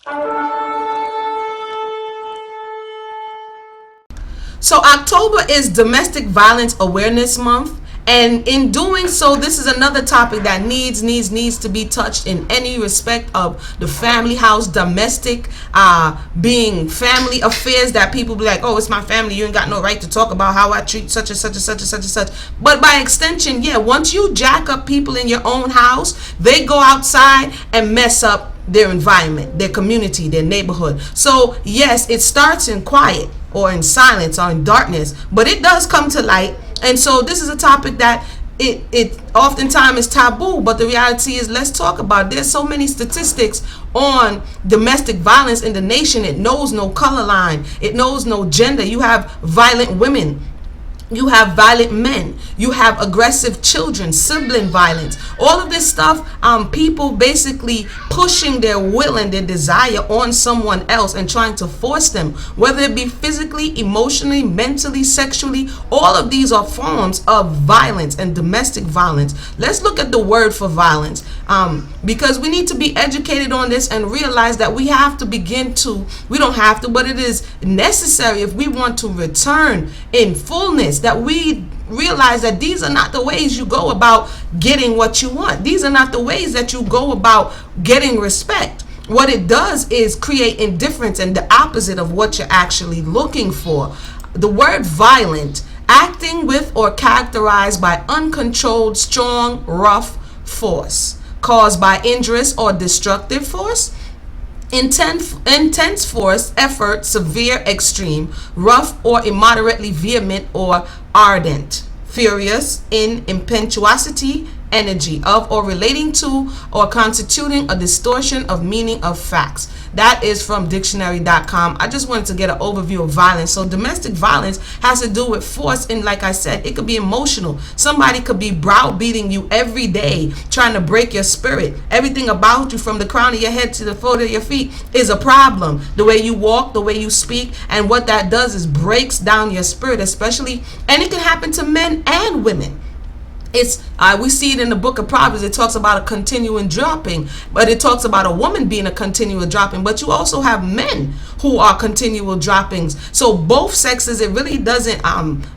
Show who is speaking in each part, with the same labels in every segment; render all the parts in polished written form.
Speaker 1: So October is Domestic Violence Awareness Month. And in doing so, this is another topic that needs to be touched in any respect of the family house, domestic, being family affairs that people be like, oh, it's my family. You ain't got no right to talk about how I treat such and such and such and such and such. But by extension, yeah, once you jack up people in your own house, they go outside and mess up their environment, their community, their neighborhood. So yes, it starts in quiet or in silence or in darkness, but it does come to light. And so this is a topic that it oftentimes is taboo, but the reality is, let's talk about it. There's so many statistics on domestic violence in the nation. It knows no color line, it knows no gender. You have violent women, you have violent men, you have aggressive children, sibling violence, all of this stuff. People basically pushing their will and their desire on someone else and trying to force them, whether it be physically, emotionally, mentally, sexually. All of these are forms of violence and domestic violence. Let's look at the word for violence, because we need to be educated on this and realize that we have to begin to, we don't have to, but it is necessary if we want to return in fullness, that we realize that these are not the ways you go about getting what you want. These are not the ways that you go about getting respect. What it does is create indifference and the opposite of what you're actually looking for. The word violent, acting with or characterized by uncontrolled, strong, rough force, caused by injurious or destructive force, intense force, effort, severe, extreme, rough or immoderately vehement or ardent, furious, in impetuosity, energy of or relating to or constituting a distortion of meaning of facts. That is from dictionary.com. I just wanted to get an overview of violence. So domestic violence has to do with force, and like I said, it could be emotional. Somebody could be browbeating you every day, trying to break your spirit. Everything about you, from the crown of your head to the sole of your feet, is a problem. The way you walk, the way you speak, and what that does is breaks down your spirit, especially, and it can happen to men and women. We see it in the book of Proverbs. It talks about a continuing dropping, but it talks about a woman being a continual dropping. But you also have men who are continual droppings. So both sexes, it really doesn't,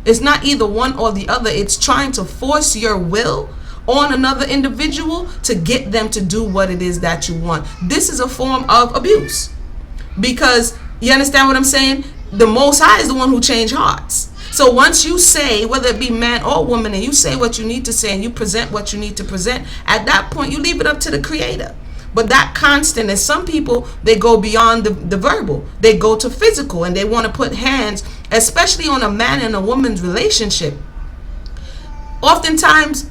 Speaker 1: it's not either one or the other. It's trying to force your will on another individual to get them to do what it is that you want. This is a form of abuse, because you understand what I'm saying? The Most High is the one who changed hearts. So once you say, whether it be man or woman, and you say what you need to say and you present what you need to present, at that point you leave it up to the Creator. But that constant, and some people, they go beyond the verbal. They go to physical, and they want to put hands, especially on a man and a woman's relationship. Oftentimes,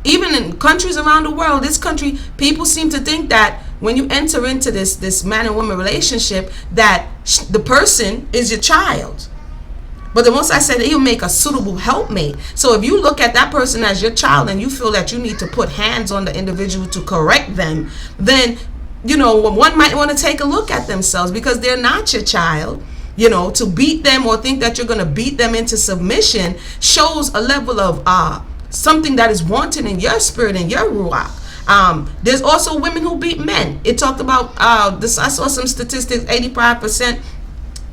Speaker 1: even in countries around the world, this country, people seem to think that when you enter into this man and woman relationship, that the person is your child. But the Most High said that He'll make a suitable helpmate. So if you look at that person as your child and you feel that you need to put hands on the individual to correct them, then, one might want to take a look at themselves, because they're not your child. To beat them or think that you're going to beat them into submission shows a level of something that is wanting in your spirit and your ruach. There's also women who beat men. It talked about this. I saw some statistics. 85%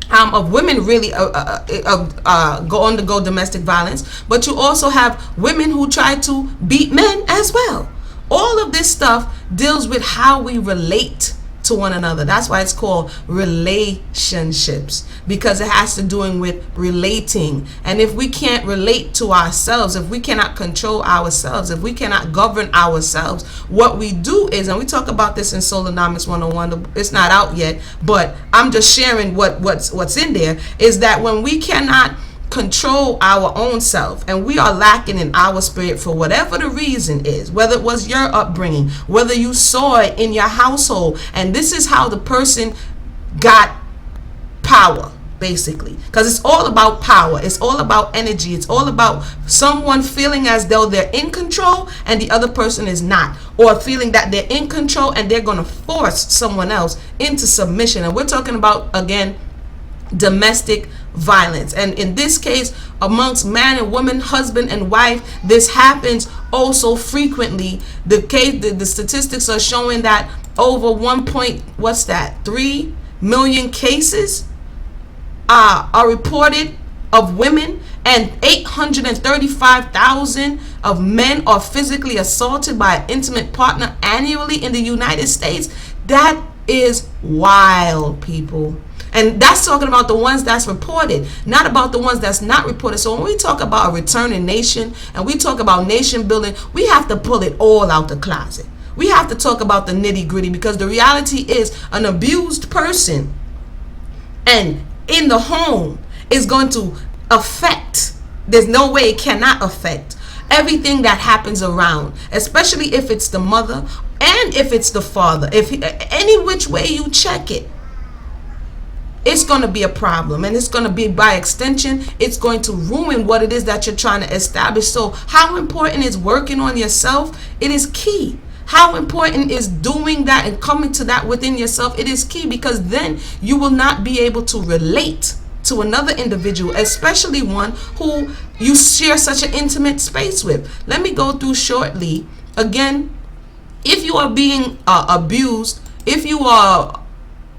Speaker 1: of women really undergo domestic violence, but you also have women who try to beat men as well. All of this stuff deals with how we relate to one another. That's why it's called relationships, because it has to do with relating. And if we can't relate to ourselves, if we cannot control ourselves, if we cannot govern ourselves, what we do is, and we talk about this in Solonomics 101, it's not out yet, but I'm just sharing what's in there, is that when we cannot control our own self and we are lacking in our spirit for whatever the reason is, whether it was your upbringing, whether you saw it in your household, and this is how the person got power, basically, because it's all about power, it's all about energy, it's all about someone feeling as though they're in control and the other person is not, or feeling that they're in control and they're going to force someone else into submission. And we're talking about, again, domestic violence. And in this case, amongst man and woman, husband and wife, this happens also frequently. The statistics are showing that over 1.3 million cases are reported of women, and 835,000 of men are physically assaulted by an intimate partner annually in the United States. That is wild, people. And that's talking about the ones that's reported, not about the ones that's not reported. So when we talk about a returning nation and we talk about nation building, we have to pull it all out the closet. We have to talk about the nitty gritty, because the reality is an abused person and in the home is going to affect, there's no way it cannot affect everything that happens around, especially if it's the mother and if it's the father. If any which way you check it, it's going to be a problem, and it's going to be, by extension, it's going to ruin what it is that you're trying to establish. So how important is working on yourself? It is key. How important is doing that and coming to that within yourself? It is key, because then you will not be able to relate to another individual, especially one who you share such an intimate space with. Let me go through shortly. Again, if you are being abused, if you are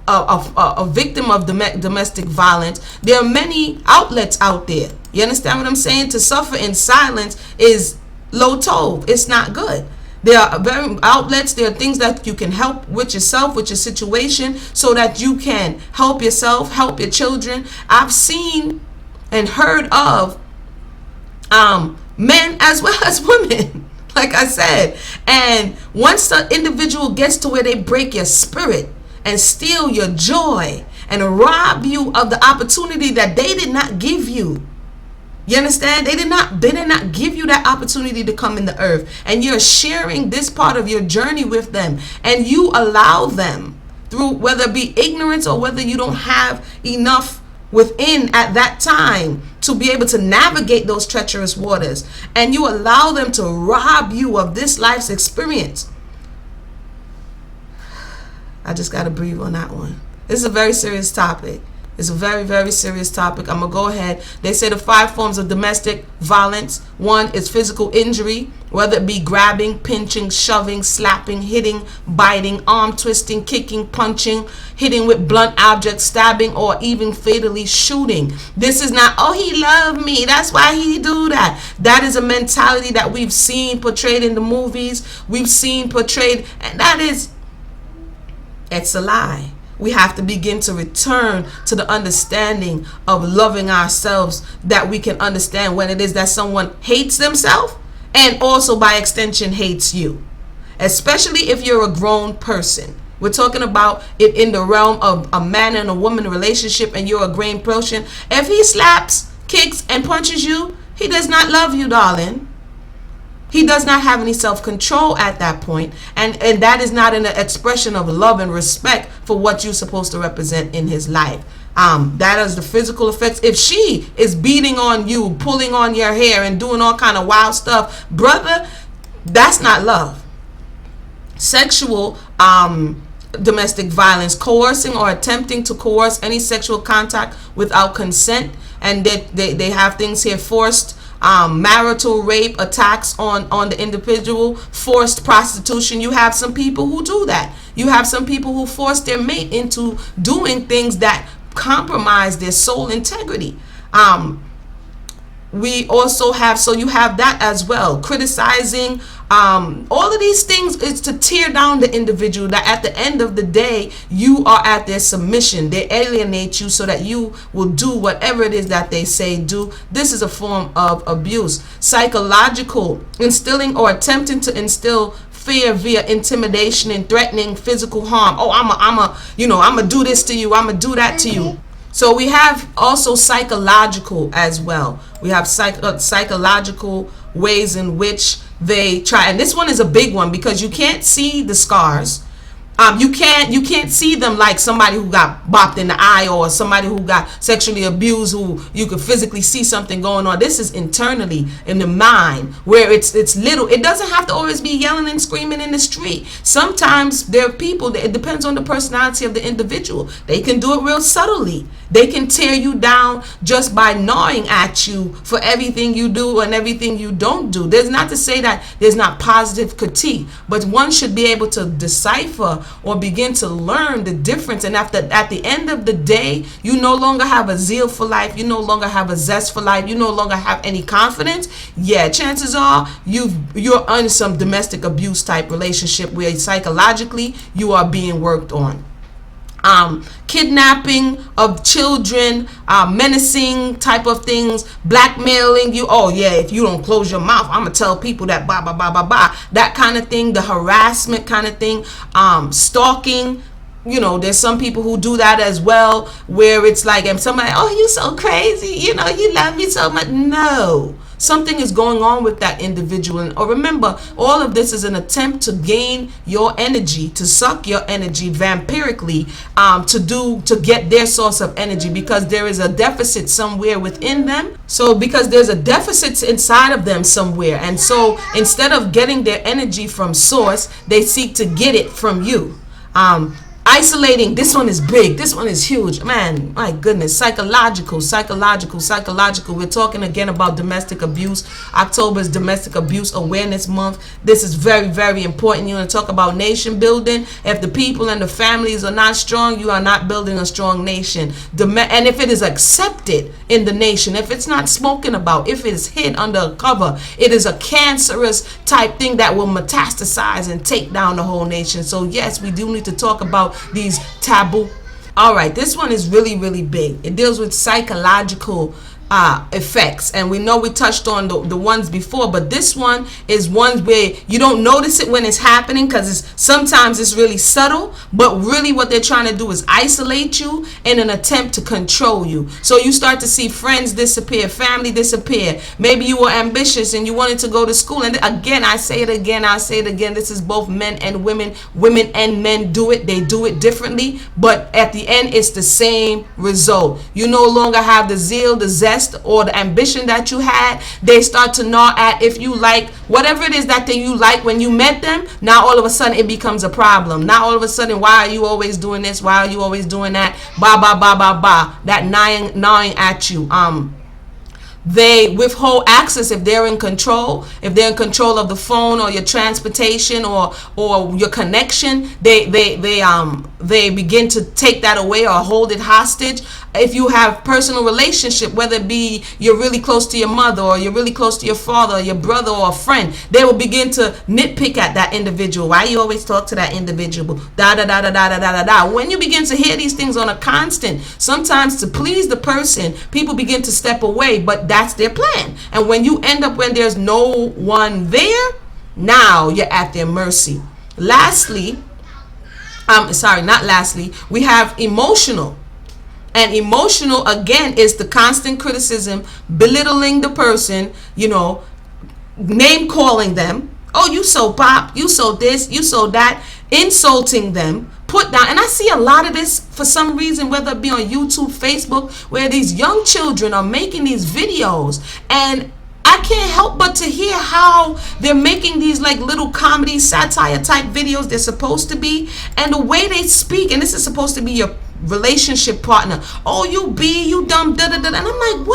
Speaker 1: a victim of domestic violence, there are many outlets out there. You understand what I'm saying? To suffer in silence is low tov. It's not good. There are very outlets. There are things that you can help with yourself, with your situation, so that you can help yourself, help your children. I've seen and heard of men as well as women, like I said. And once the individual gets to where they break your spirit and steal your joy and rob you of the opportunity that they did not give you. You understand? They did not give you that opportunity to come in the earth, and you're sharing this part of your journey with them, and you allow them, through whether it be ignorance or whether you don't have enough within at that time to be able to navigate those treacherous waters, and you allow them to rob you of this life's experience. I just got to breathe on that one. This is a very serious topic. It's a very, very serious topic. I'm going to go ahead. They say the 5 forms of domestic violence. 1 is physical injury, whether it be grabbing, pinching, shoving, slapping, hitting, biting, arm twisting, kicking, punching, hitting with blunt objects, stabbing, or even fatally shooting. This is not, oh, he loved me, that's why he do that. That is a mentality that we've seen portrayed in the movies. We've seen portrayed, and it's a lie. We have to begin to return to the understanding of loving ourselves, that we can understand when it is that someone hates themselves and also by extension hates you, especially if you're a grown person. We're talking about it in the realm of a man and a woman relationship, and you're a grown person. If he slaps, kicks, and punches you, he does not love you, darling. He does not have any self-control at that point, and that is not an expression of love and respect for what you're supposed to represent in his life. That is the physical effects. If she is beating on you, pulling on your hair, and doing all kind of wild stuff, brother, that's not love. Sexual domestic violence, coercing or attempting to coerce any sexual contact without consent, and they have things here: forced marital rape, attacks on the individual, forced prostitution. You have some people who do that. You have some people who force their mate into doing things that compromise their soul integrity. We also have, so you have that as well, criticizing. All of these things is to tear down the individual, that at the end of the day you are at their submission. They alienate you so that you will do whatever it is that they say do. This is a form of abuse. Psychological, instilling or attempting to instill fear via intimidation and threatening physical harm. Oh, I'm a do this to you, I'm gonna do that to you. So we have also psychological as well. We have psychological ways in which they try, and this one is a big one because you can't see the scars. You can't see them like somebody who got bopped in the eye, or somebody who got sexually abused, who you could physically see something going on. This is internally in the mind, where it's little. It doesn't have to always be yelling and screaming in the street. Sometimes there are people, it depends on the personality of the individual. They can do it real subtly. They can tear you down just by gnawing at you for everything you do and everything you don't do. There's not to say that there's not positive critique, but one should be able to decipher or begin to learn the difference. And at the end of the day, you no longer have a zeal for life, you no longer have a zest for life, you no longer have any confidence, yeah, chances are you're in some domestic abuse type relationship where psychologically you are being worked on. Kidnapping of children, menacing type of things, blackmailing you. Oh yeah, if you don't close your mouth, I'm gonna tell people that blah blah blah blah blah. That kind of thing, the harassment kind of thing, stalking. You know, there's some people who do that as well, where it's like, if somebody, oh, you so crazy, you know, you love me so much. No, something is going on with that individual. And remember, all of this is an attempt to gain your energy, to suck your energy vampirically, to get their source of energy, because there is a deficit somewhere within them. So because there's a deficit inside of them somewhere, and so instead of getting their energy from source, they seek to get it from you. Isolating, this one is big, this one is huge, man, my goodness. Psychological. We're talking again about domestic abuse. October is Domestic Abuse Awareness Month. This is very, very important. You want to talk about nation building. If the people and the families are not strong, you are not building a strong nation. And if it is accepted in the nation, if it's not spoken about, if it is hid under a cover, it is a cancerous type thing that will metastasize and take down the whole nation. So yes, we do need to talk about these taboo. All right, this one is really, really big. It deals with psychological effects, and we know we touched on the ones before, but this one is one where you don't notice it when it's happening, because sometimes it's really subtle, but really what they're trying to do is isolate you in an attempt to control you. So you start to see friends disappear, family disappear. Maybe you were ambitious and you wanted to go to school, and again, I say it again, this is both men and women and men do it. They do it differently, but at the end it's the same result. You no longer have the zeal, the zest, or the ambition that you had. They start to gnaw at, if you like whatever it is that thing you like when you met them, now all of a sudden it becomes a problem. Now all of a sudden, why are you always doing this, why are you always doing that, that gnawing at you. They withhold access if they're in control. If they're in control of the phone or your transportation or your connection, they begin to take that away or hold it hostage. If you have personal relationship, whether it be you're really close to your mother or you're really close to your father or your brother or a friend, they will begin to nitpick at that individual. Why you always talk to that individual? Da da da da da da da da. When you begin to hear these things on a constant, sometimes to please the person, people begin to step away, but that's their plan. And when you end up when there's no one there, now you're at their mercy. Lastly, we have emotional. And emotional, again, is the constant criticism, belittling the person, name calling them. Oh, you so pop, you so this, you so that, insulting them, put down. And I see a lot of this for some reason, whether it be on YouTube, Facebook, where these young children are making these videos, and I can't help but to hear how they're making these like little comedy satire type videos. They're supposed to be, and the way they speak, and this is supposed to be your relationship partner. Oh, you dumb da da da. And I'm like,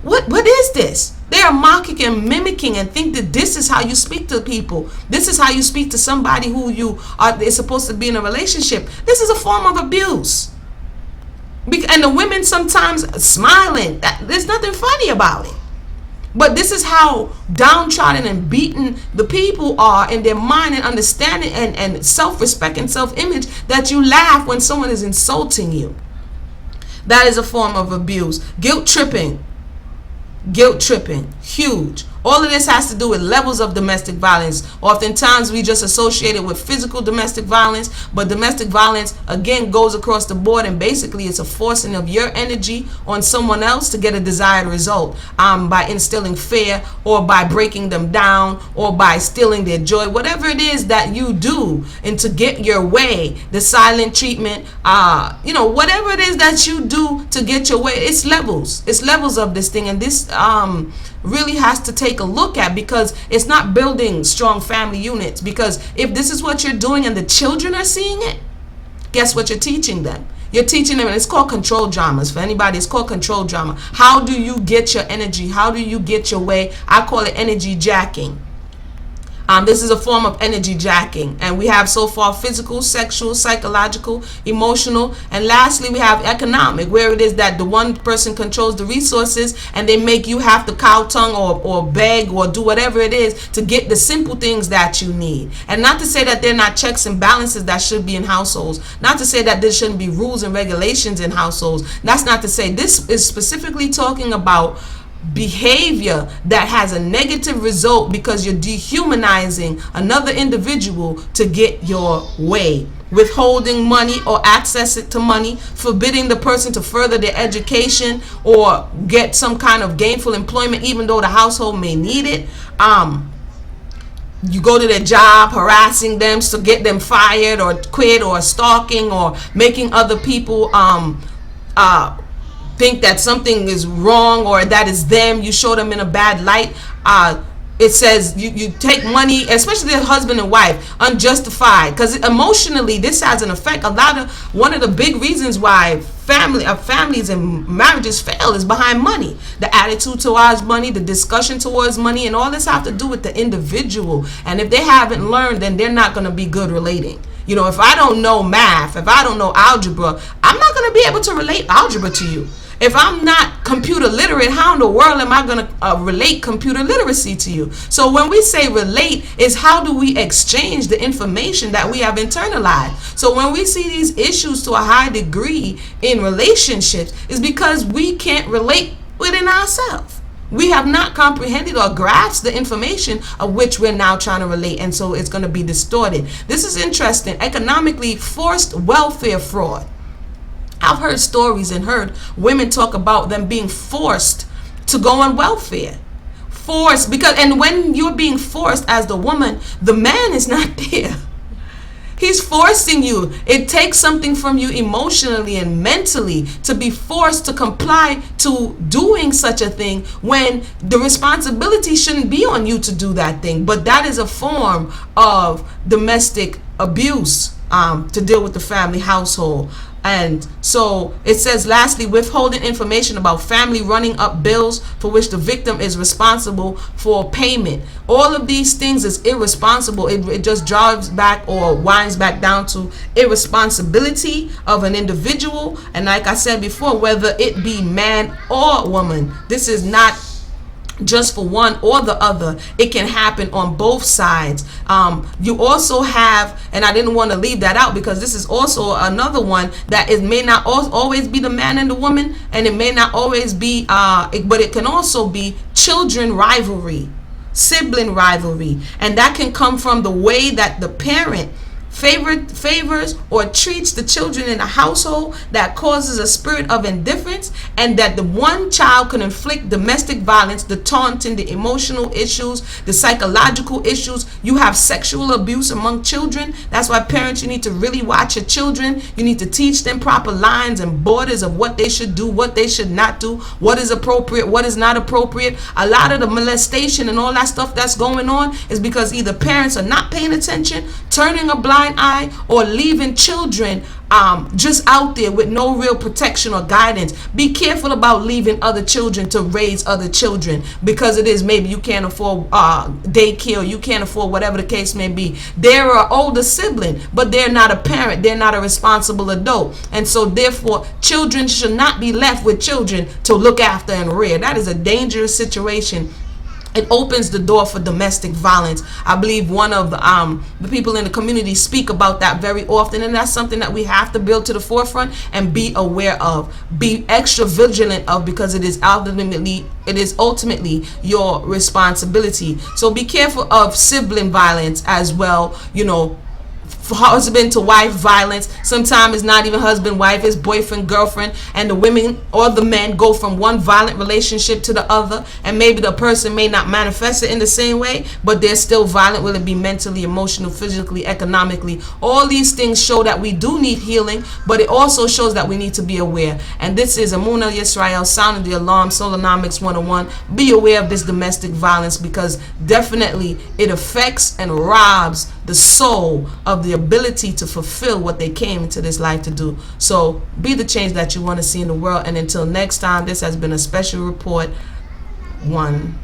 Speaker 1: what is this? They are mocking and mimicking and think that this is how you speak to people. This is how you speak to somebody who is supposed to be in a relationship. This is a form of abuse. And the women sometimes smiling. There's nothing funny about it. But this is how downtrodden and beaten the people are in their mind and understanding and self-respect and self-image, that you laugh when someone is insulting you. That is a form of abuse. Guilt tripping, huge. All of this has to do with levels of domestic violence. Oftentimes we just associate it with physical domestic violence, but domestic violence again goes across the board, and basically it's a forcing of your energy on someone else to get a desired result, by instilling fear or by breaking them down or by stealing their joy, whatever it is that you do, and to get your way, the silent treatment, whatever it is that you do to get your way. It's levels of this thing, and this really has to take a look at, because it's not building strong family units. Because if this is what you're doing and the children are seeing it, guess what you're teaching them? You're teaching them, and it's called control dramas. For anybody, it's called control drama. How do you get your energy? How do you get your way? I call it energy jacking. This is a form of energy jacking, and we have so far physical, sexual, psychological, emotional, and lastly we have economic, where it is that the one person controls the resources and they make you have to cow tongue or beg or do whatever it is to get the simple things that you need. And not to say that they're not checks and balances that should be in households, not to say that there shouldn't be rules and regulations in households. That's not to say. This is specifically talking about behavior that has a negative result because you're dehumanizing another individual to get your way. Withholding money or access to money, forbidding the person to further their education or get some kind of gainful employment even though the household may need it. You go to their job, harassing them to get them fired or quit, or stalking, or making other people think that something is wrong or that is them. You show them in a bad light. It says you take money, especially the husband and wife, unjustified, because emotionally this has an effect. One of the big reasons why families and marriages fail is behind money. The attitude towards money, the discussion towards money, and all this have to do with the individual. And if they haven't learned, then they're not going to be good relating. You know, if I don't know math, if I don't know algebra, I'm not going to be able to relate algebra to you. If I'm not computer literate, how in the world am I going to relate computer literacy to you? So when we say relate, is how do we exchange the information that we have internalized? So when we see these issues to a high degree in relationships, is because we can't relate within ourselves. We have not comprehended or grasped the information of which we're now trying to relate, and so it's going to be distorted. This is interesting. Economically, forced welfare fraud. I've heard stories and heard women talk about them being forced to go on welfare. Forced, and when you're being forced as the woman, the man is not there. He's forcing you. It takes something from you emotionally and mentally to be forced to comply to doing such a thing when the responsibility shouldn't be on you to do that thing. But that is a form of domestic abuse to deal with the family household. And so it says, lastly, withholding information about family running up bills for which the victim is responsible for payment. All of these things is irresponsible. It just drives back or winds back down to irresponsibility of an individual. And like I said before, whether it be man or woman, this is not just for one or the other. It can happen on both sides. You also have, and I didn't want to leave that out because this is also another one, that it may not always be the man and the woman, and it may not always be but it can also be children rivalry, sibling rivalry, and that can come from the way that the parent favors or treats the children in a household that causes a spirit of indifference, and that the one child can inflict domestic violence, the taunting, the emotional issues, the psychological issues. You have sexual abuse among children. That's why parents, you need to really watch your children. You need to teach them proper lines and borders of what they should do, what they should not do, what is appropriate, what is not appropriate. A lot of the molestation and all that stuff that's going on is because either parents are not paying attention, turning a blind eye, or leaving children just out there with no real protection or guidance. Be careful about leaving other children to raise other children, because it is maybe you can't afford daycare, or you can't afford whatever the case may be. They're an older sibling, but they're not a parent, they're not a responsible adult, and so therefore children should not be left with children to look after and rear. That is a dangerous situation. It opens the door for domestic violence. I believe one of the people in the community speak about that very often, and that's something that we have to build to the forefront and be aware of, be extra vigilant of, because it is ultimately your responsibility. So be careful of sibling violence as well. You know, husband to wife violence. Sometimes it's not even husband wife, it's boyfriend girlfriend, and the women or the men go from one violent relationship to the other, and maybe the person may not manifest it in the same way, but they're still violent, whether it be mentally, emotional, physically, economically. All these things show that we do need healing, but it also shows that we need to be aware. And this is Emunah Y'srael, sounding the alarm, Solonomics 101. Be aware of this domestic violence, because definitely it affects and robs the soul of the ability to fulfill what they came into this life to do. So be the change that you want to see in the world. And until next time, this has been a special report 1.